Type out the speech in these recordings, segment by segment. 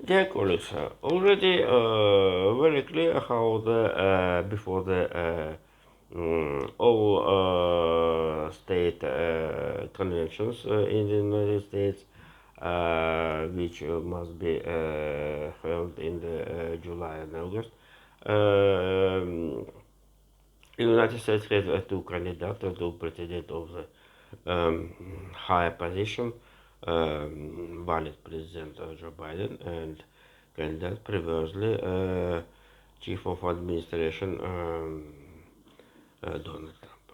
Dear colleagues, already very clear how the before the all state conventions in the United States, which must be held in the July and August. Um, United States has two candidates to president of the high position, valid President Joe Biden and candidate previously Chief of Administration Donald Trump.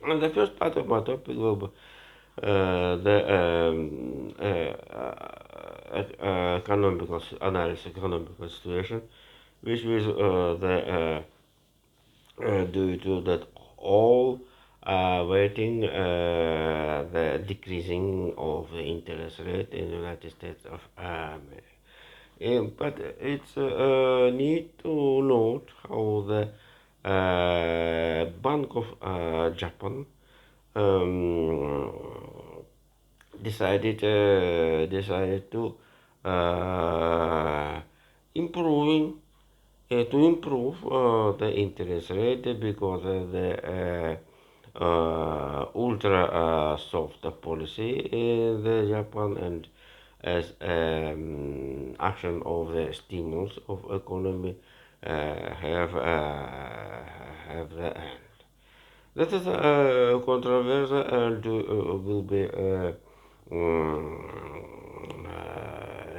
And the first part of my topic will be the economical analysis, economical situation, which is due to that all waiting the decreasing of the interest rate in the United States of America. But it's need to note how the Bank of Japan um, decided uh, improving to improve the interest rate because of the ultra soft policy in the Japan and as action of the stimulus of economy have the end. That is controversial and will be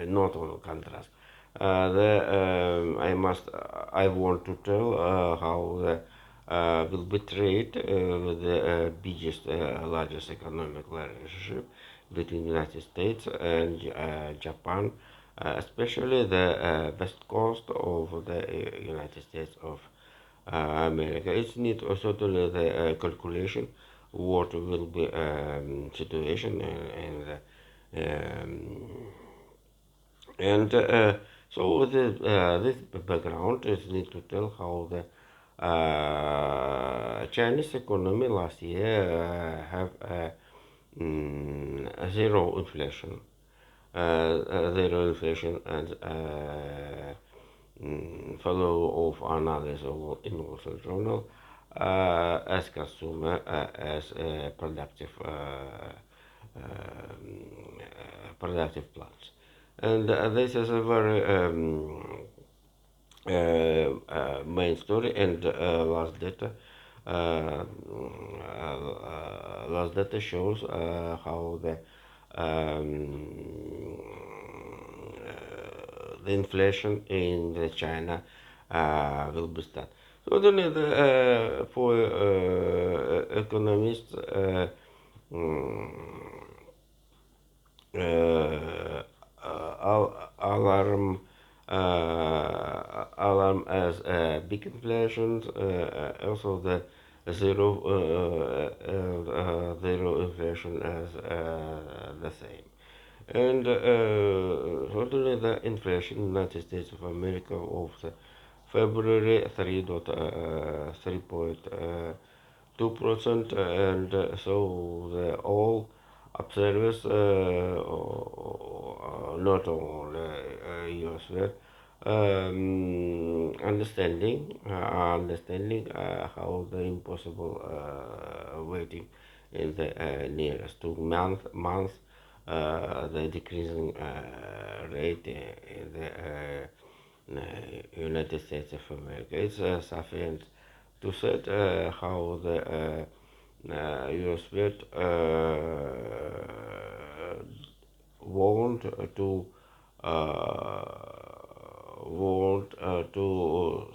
not on contrast. I want to tell how the will be trade with the biggest, largest economic relationship between the United States and Japan, especially the west coast of the United States of America. It's need also to the calculation what will be situation and so this background is need to tell how the Chinese economy last year have zero inflation, zero inflation and follow of analysis in Wall Street Journal as consumer as productive plants. And this is a very main story and last data shows how the inflation in the China will be start. So then for economists mm, uh, alarm alarm as big inflation, also the zero inflation as the same. And certainly the inflation in the United States of America of the February 3.2%, and so the all observers, not only US, were understanding how the impossible waiting in the nearest 2 months the decreasing rate in the United States of America. It's sufficient to say how the US Fed want to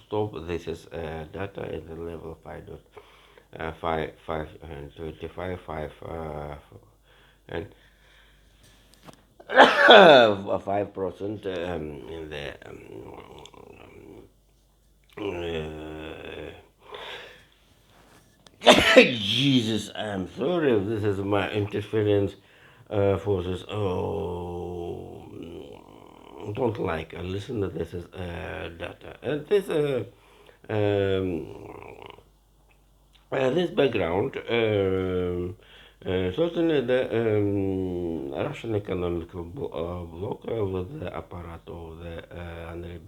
stop this is data in the level 5 and 25 and 5% in the Jesus, I'm sorry if this is my interference for this. Oh, don't like. Listen to this is data. And this background Certainly, the Russian economical bloc with the apparatus of the Andrei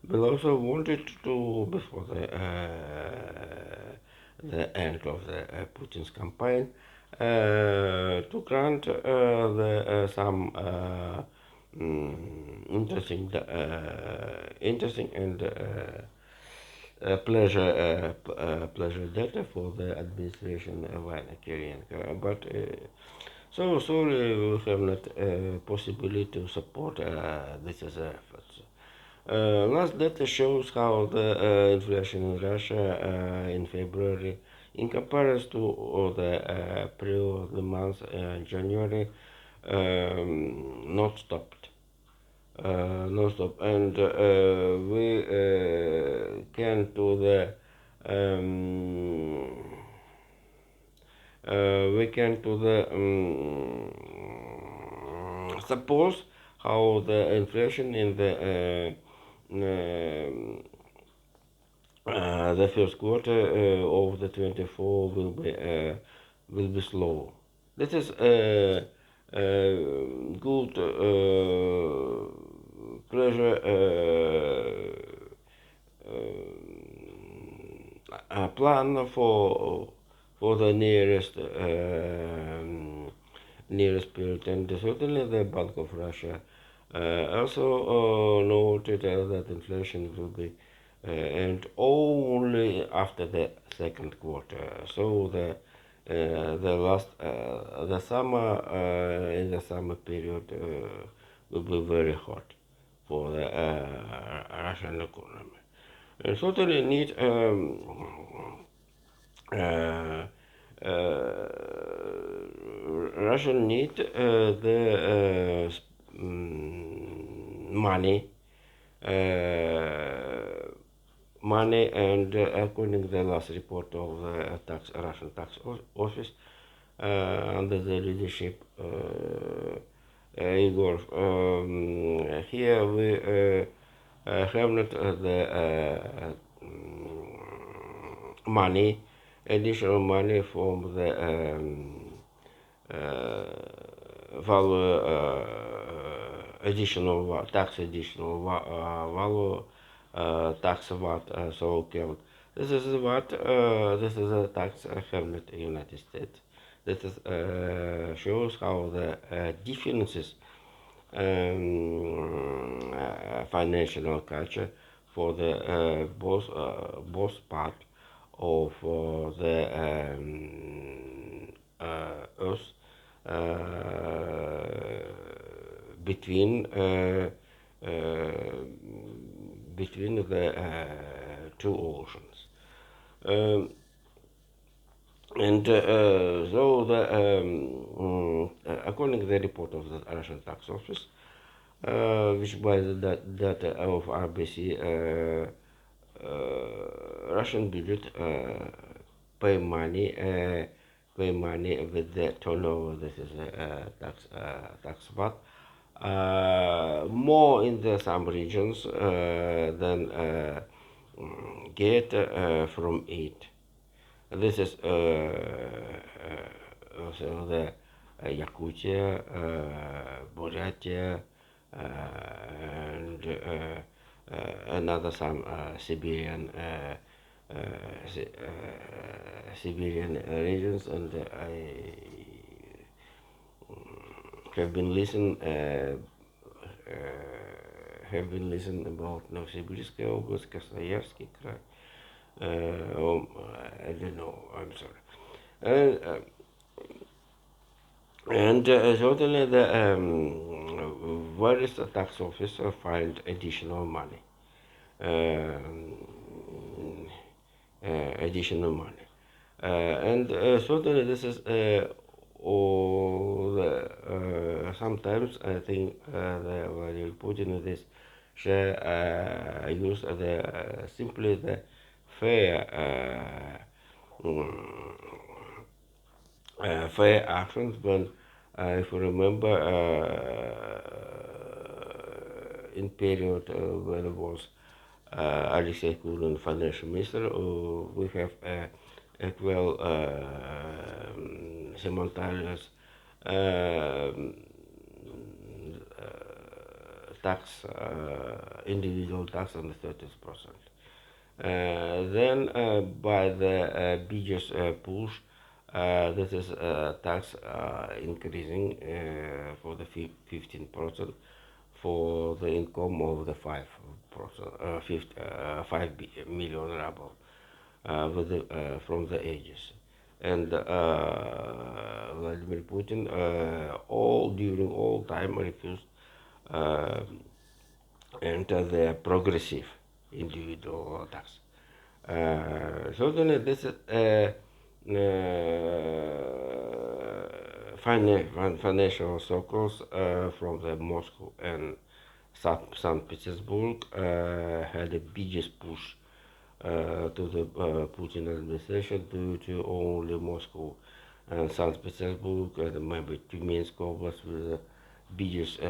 Belousov wanted to, before the end of the Putin's campaign, to grant some interesting and pleasure data for the administration of Anna Kirienko. But so sorry, we have not possibility to support these efforts. Last data shows how the inflation in Russia in February, in comparison to the previous month, January, not stopped. No stop, and can to the we can to the suppose how the inflation in the first quarter of the 24 will be slow. This is good pleasure plan for the nearest period, and certainly the Bank of Russia also noted that inflation will be and only after the second quarter. So the summer in the summer period will be very hot for the Russian economy. Certainly need uh, Russian need the money, money, and according to the last report of the Russian tax office under the leadership Igor. Here we have not the money, additional money from the value, additional value tax what so called. This is a tax have not in United States. This is, shows how the differences financial culture for the both part of the earth between between the two oceans. Um, and so according to the report of the Russian tax office, which by the data of RBC, Russian budget pay money with the turnover. This is a tax VAT. More in the some regions than get from it. This is also the Yakutia, Buryatia, and another some Siberian Siberian regions, and I have been listen have been listening about Novosibirskaya Oblast, Krasnoyarski Krai. I don't know. I'm sorry. And certainly the various tax officer find additional money, um, additional money, and certainly this is all sometimes I think the Vladimir Putin this share use the simply the fair fair actions when if you remember in period when it was Alexei Kulin financial minister, we have equal simultaneous um, tax, individual tax on the 30%. Then by the biggest push, this is tax increasing for the 15% for the income of the 5%, 5 million ruble from the ages. And Vladimir Putin all during all time refused uh, enter the progressive individual tax. Certainly, this is financial circles from the Moscow and St. Petersburg had the biggest push to the Putin administration due to only Moscow and St. Petersburg and maybe Tyumensk Oblast with the biggest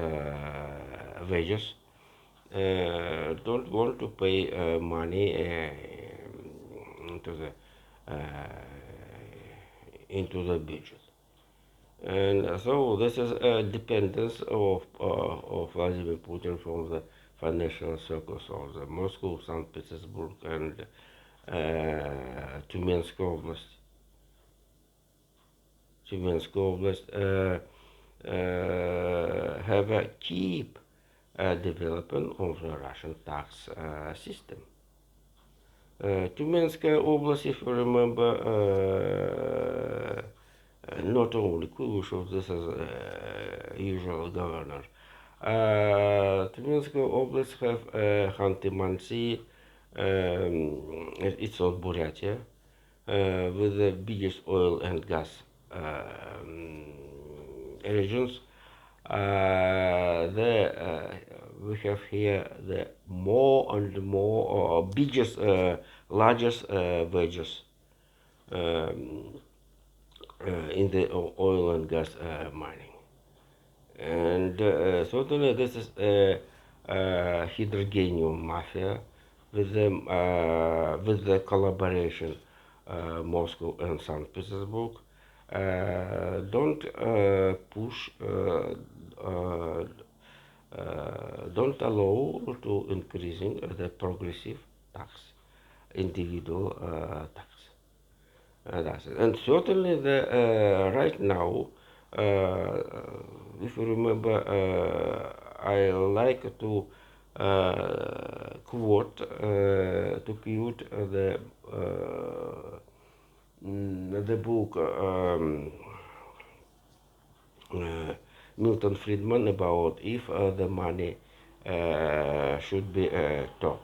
wages don't want to pay money into the budget. And so this is a dependence of Vladimir Putin from the financial circles of the Moscow, St. Petersburg, and Tyumensk Oblast. Tyumensk Oblast have a keep development of the Russian tax system. Tyumenskaya Oblast, if you remember, not only Kuleshov, this is usual governor. Tyumenskaya Oblast have Khanty-Mansi, it's on Buryatia, with the biggest oil and gas regions. We have here the more and more biggest, largest wages in the oil and gas mining. And certainly this is a hydrogenium mafia with the collaboration Moscow and St. Petersburg. Don't push, don't allow to increasing the progressive tax, individual tax. That's it. And certainly the right now, if you remember, I like to quote the book Milton Friedman about if the money should be top.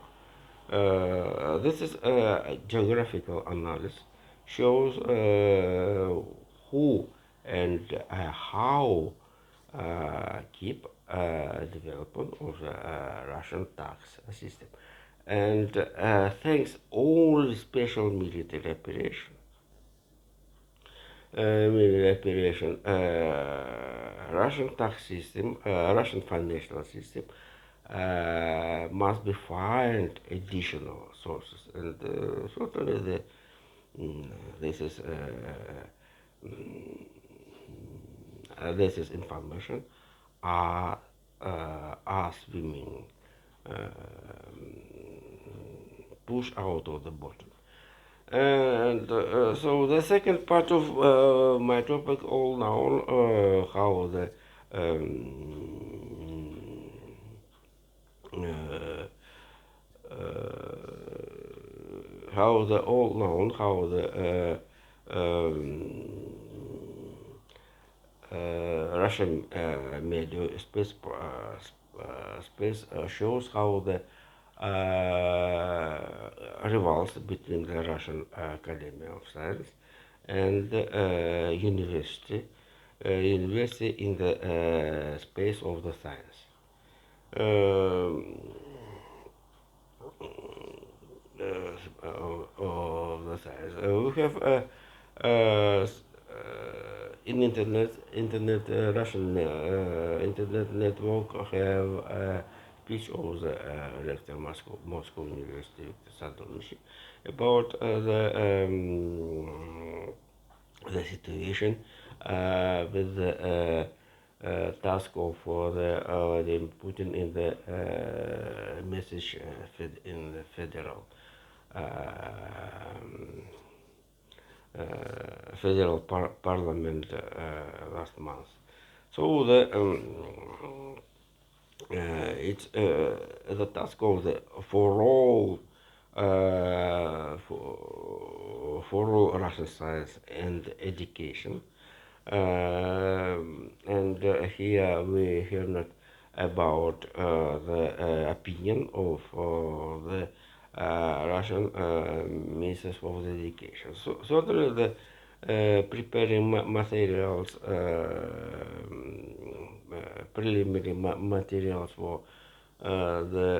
This is a geographical analysis shows who and how keep development of the Russian tax system. And thanks all special military operation, Russian tax system, Russian financial system must be find additional sources, and certainly this is this is information are swimming push out of the bottom. And so the second part of my topic, all now, how the uh, all known how the Russian media space shows how the revolves between the Russian Academy of Science and university in the space of the science. Um, of the science. We have in internet Russian internet network have a speech of the rector Moscow University Victor Santorovich about the the situation with the task of the Putin in the message in the federal um, parliament last month. So it's the task of the for all for all Russian science and education. And here we hear not about the opinion of the Russian ministers of the education. So certainly the preparing materials, preliminary materials for the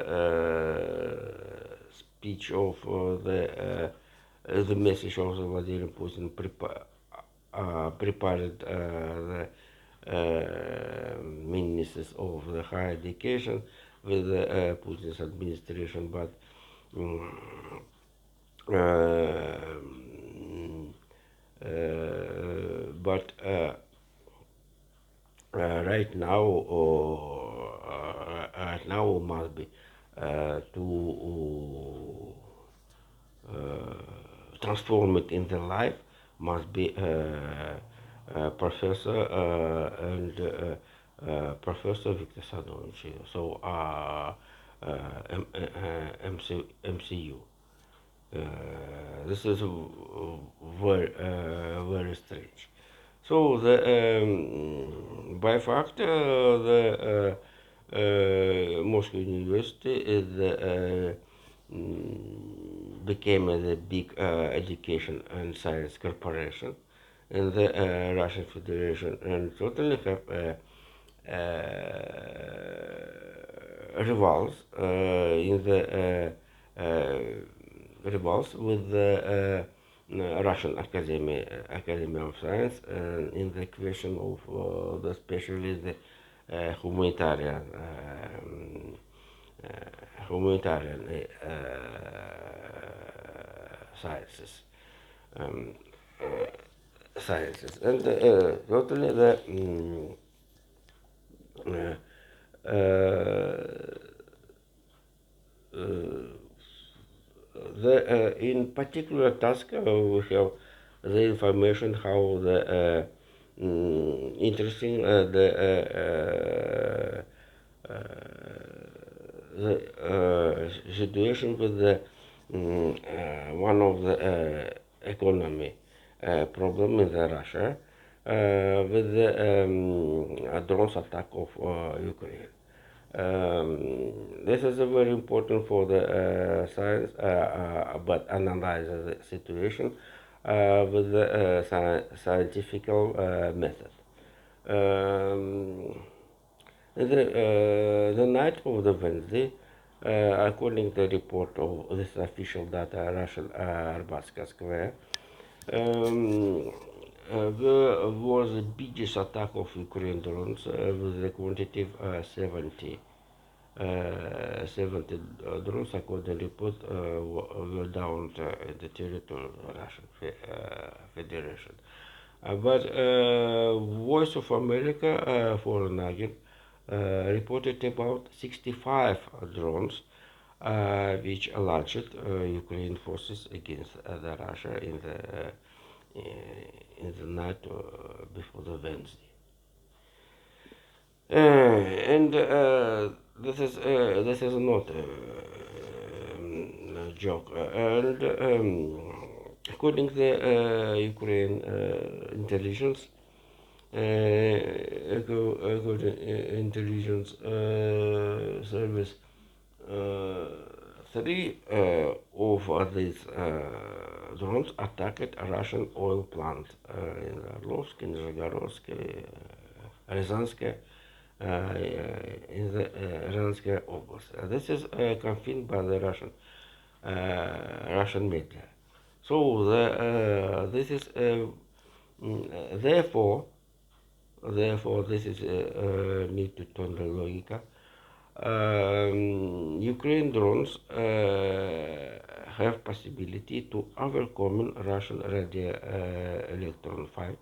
speech of the message of the Vladimir Putin prepared the ministers of the higher education with Putin's administration, but um, but right now must be to transform it in the life must be professor and Professor Victor Sadonovich. So MCU. This is very strange. So the by fact the Moscow University is became the big education and science corporation in the Russian Federation and totally have rivals in the rivals with the Russian Academy of Science in the question of the especially the humanitarian humanitarian sciences. Um, Sciences and totally the in particular task we have the information how the interesting the situation with the one of the economy problem in the Russia with the drones attack of Ukraine. This is very important for the science, but analyze the situation with the scientific method. Um, the night of the Wednesday, according to the report of this official data, Russian Arbatska Square, there was the biggest attack of Ukraine drones with the quantity of 70 drones, according to report, were downed in the territory of the Russian Federation. But Voice of America, foreign agent, reported about 65 drones which launched Ukraine forces against the Russia in the night before the Wednesday. And this is not a joke. And according to the Ukraine intelligence, intelligence service, three of these drones attacked a Russian oil plant in Orlovsk, in Zhigorодsk, Ryazansk, in the Ryazansky Oblast. This is confirmed by the Russian media. So this is therefore this is need to turn the logic. Ukraine drones have possibility to overcome Russian radio electron fight.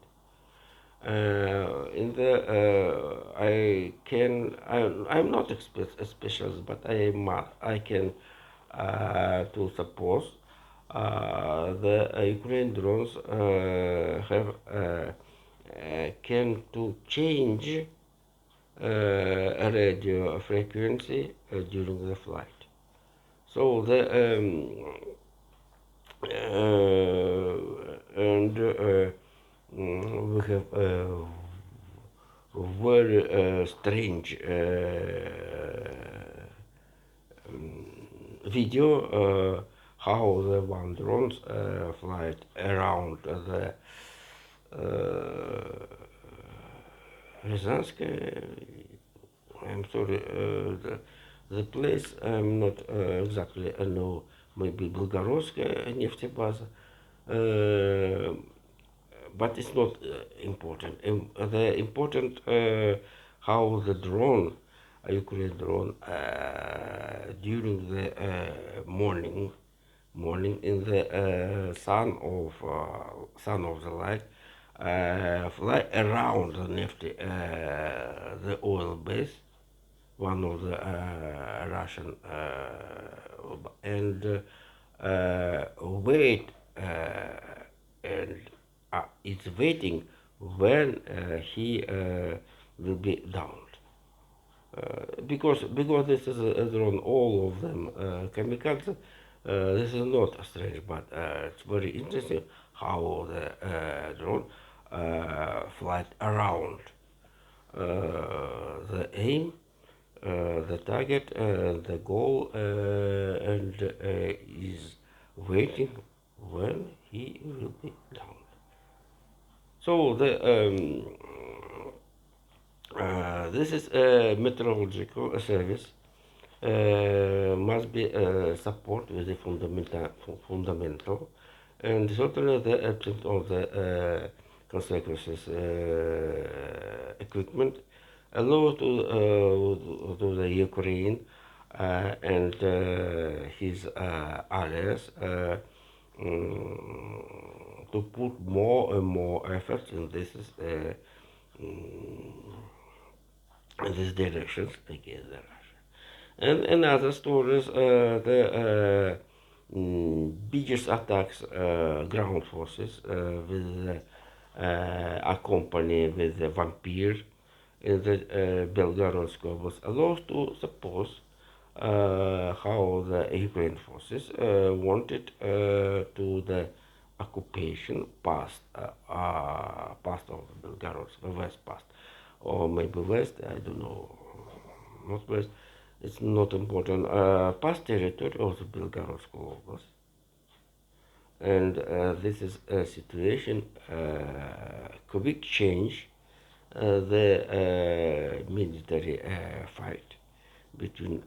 In the I'm not a specialist, but I can to suppose the Ukraine drones have can to change radio frequency during the flight. So the and we have very strange video how the one drones fly around the Ryazansk. I'm sorry, the place I'm not exactly I know. Maybe Belgorodskaya нефтебаза, but it's not important. The important how the drone, a Ukraine drone, during the morning in the sun of the light, fly around the nefty, the oil base, one of the Russian, and wait, and it's waiting when he will be downed. Because this is a drone, all of them kamikaze. This is not strange, but it's very interesting how the drone flies around the aim, the target, the goal, and is waiting when he will be down. So this is a meteorological service must be support with the fundamental, and certainly the absence of the consequences equipment allow to the Ukraine and his allies to put more and more effort in these directions against the Russia. And in other stories, the biggest attacks ground forces with accompanied with the vampire in the Belgorod Oblast allows to suppose how the Ukraine forces wanted to the occupation past of the Belgorod, west past, or maybe west, I don't know, not west, it's not important, past territory of the Belgorod Oblast. And this is a situation, quick change the military fight between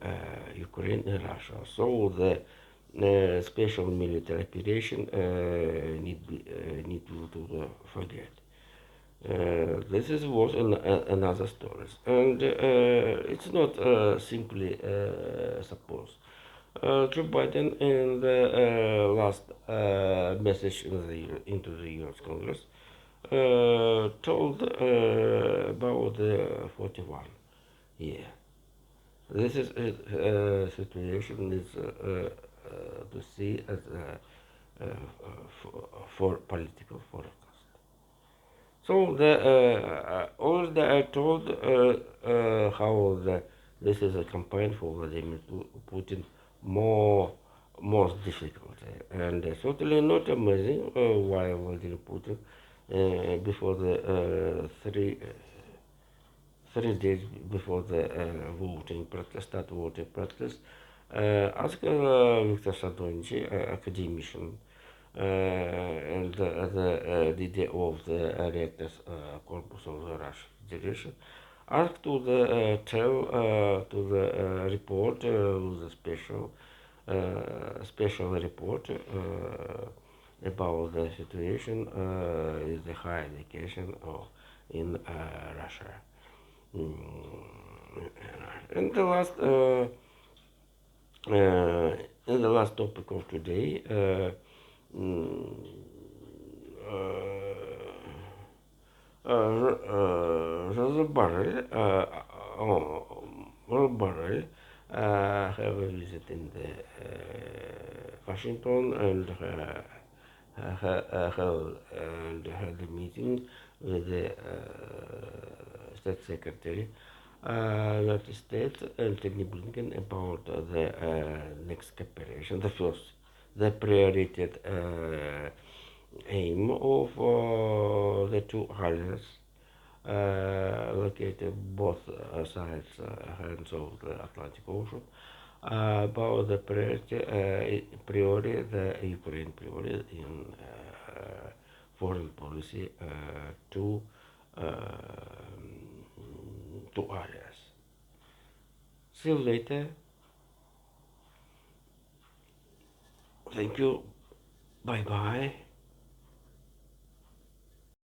Ukraine and Russia. So the special military operation need to forget. This is was another story, and it's not simply supposed. Joe Biden in the last message into the U.S. Congress told about the 41. Yeah, this is a situation is to see as for political forecast. So the already I told how this is a campaign for Vladimir Putin most difficult, and certainly not amazing why Vladimir Putin before the 3 days before the start voting protest, asked Viktor Shadonji, academician, and the leader of the Rectors Corpus of the Russian Federation, asked to the tell to the report the special report about the situation in the higher education in Russia. And the last in the last topic of today, mm, Joseph Borrell, Ron Borrell, have a visit in the Washington and had a meeting with the State Secretary United States Anthony Blinken about the next cooperation, the priority aim of the two islands located both sides hands of the Atlantic Ocean. About the priority, the Ukraine priority in foreign policy to two areas. See you later. Thank you. Bye bye.